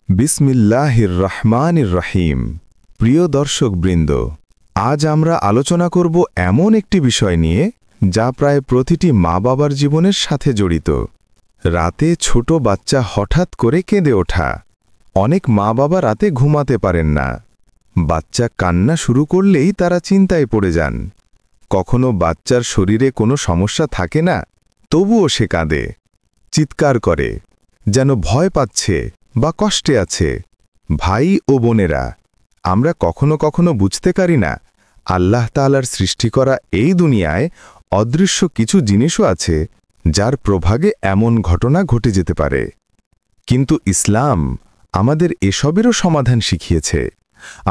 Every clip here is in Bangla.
বিসমিল্লাহির রহমানির রহিম। প্রিয় দর্শকবৃন্দ, আজ আমরা আলোচনা করব এমন একটি বিষয় নিয়ে যা প্রায় প্রতিটি মা বাবার জীবনের সাথে জড়িত। রাতে ছোট বাচ্চা হঠাৎ করে কেঁদে ওঠা। অনেক মা বাবা রাতে ঘুমাতে পারেন না। বাচ্চা কান্না শুরু করলেই তারা চিন্তায় পড়ে যান। কখনো বাচ্চার শরীরে কোনো সমস্যা থাকে না, তবুও সে কাঁদে, চিৎকার করে, যেন ভয় পাচ্ছে বা কষ্টে আছে। ভাই ও বোনেরা, আমরা কখনো কখনো বুঝতে পারি না আল্লাহ তাআলার সৃষ্টি করা এই দুনিয়ায় অদৃশ্য কিছু জিনিসও আছে যার প্রভাবে এমন ঘটনা ঘটে যেতে পারে। কিন্তু ইসলাম আমাদের এসবেরও সমাধান শিখিয়েছে।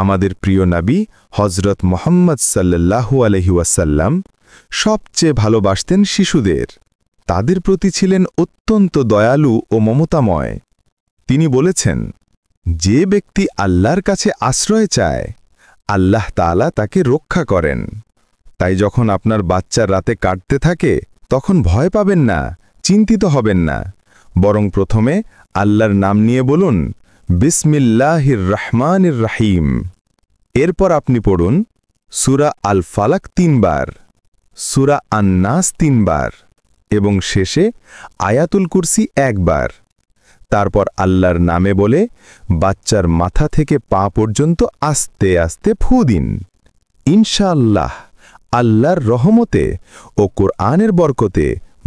আমাদের প্রিয় নবী হযরত মুহাম্মদ সাল্লাল্লাহু আলাইহি ওয়াসাল্লাম সবচেয়ে ভালোবাসতেন শিশুদের। তাদের প্রতি ছিলেন অত্যন্ত দয়ালু ও মমতাময়। তিনি বলেছেন, যে ব্যক্তি আল্লাহর কাছে আশ্রয় চায়, আল্লাহ তাআলা তাকে রক্ষা করেন। তাই যখন আপনার বাচ্চা রাতে কাঁদতে থাকে, তখন ভয় পাবেন না, চিন্তিত হবেন না, বরং প্রথমে আল্লাহর নাম নিয়ে বলুন, বিসমিল্লাহির রহমানির রহিম। এরপর আপনি পড়ুন সূরা আল ফালাক ৩ বার, সূরা আন-নাস ৩ বার এবং শেষে আয়াতুল কুরসি ১ বার। তারপর আল্লাহর নামে বলে বাচ্চার মাথা থেকে পা পর্যন্ত আস্তে আস্তে ফু দিন। ইনশাআল্লাহ আল্লাহর রহমতে ও কোরআনের বরকতে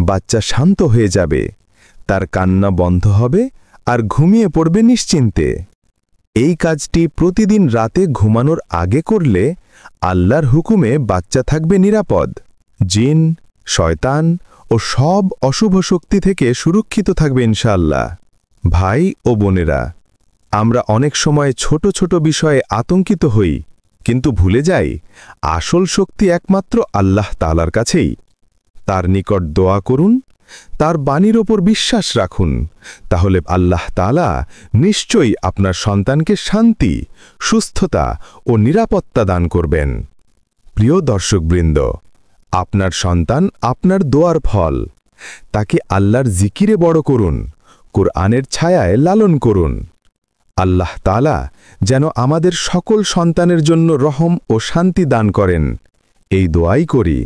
বাচ্চা শান্ত হয়ে যাবে, তার কান্না বন্ধ হবে আর ঘুমিয়ে পড়বে নিশ্চিন্তে। এই কাজটি প্রতিদিন রাতে ঘুমানোর আগে করলে আল্লাহর হুকুমে বাচ্চা থাকবে নিরাপদ। জিন, শয়তান ও সব অশুভ শক্তি থেকে সুরক্ষিত থাকবে ইনশাআল্লাহ। ভাই ও বোনেরা, আমরা অনেক সময় ছোট ছোট বিষয়ে আতঙ্কিত হই, কিন্তু ভুলে যাই আসল শক্তি একমাত্র আল্লাহ তাআলার কাছেই। তার নিকট দোয়া করুন, তার বাণীর ওপর বিশ্বাস রাখুন, তাহলে আল্লাহ তাআলা নিশ্চয়ই আপনার সন্তানকে শান্তি, সুস্থতা ও নিরাপত্তা দান করবেন। প্রিয় দর্শকবৃন্দ, আপনার সন্তান আপনার দোয়ার ফল। তাকে আল্লাহর জিকিরে বড় করুন, কোরআনের ছায়ায় লালন করুন। আল্লাহ তাআলা যেন আমাদের সকল সন্তানের জন্য রহম ও শান্তি দান করেন, এই দোয়াই করি।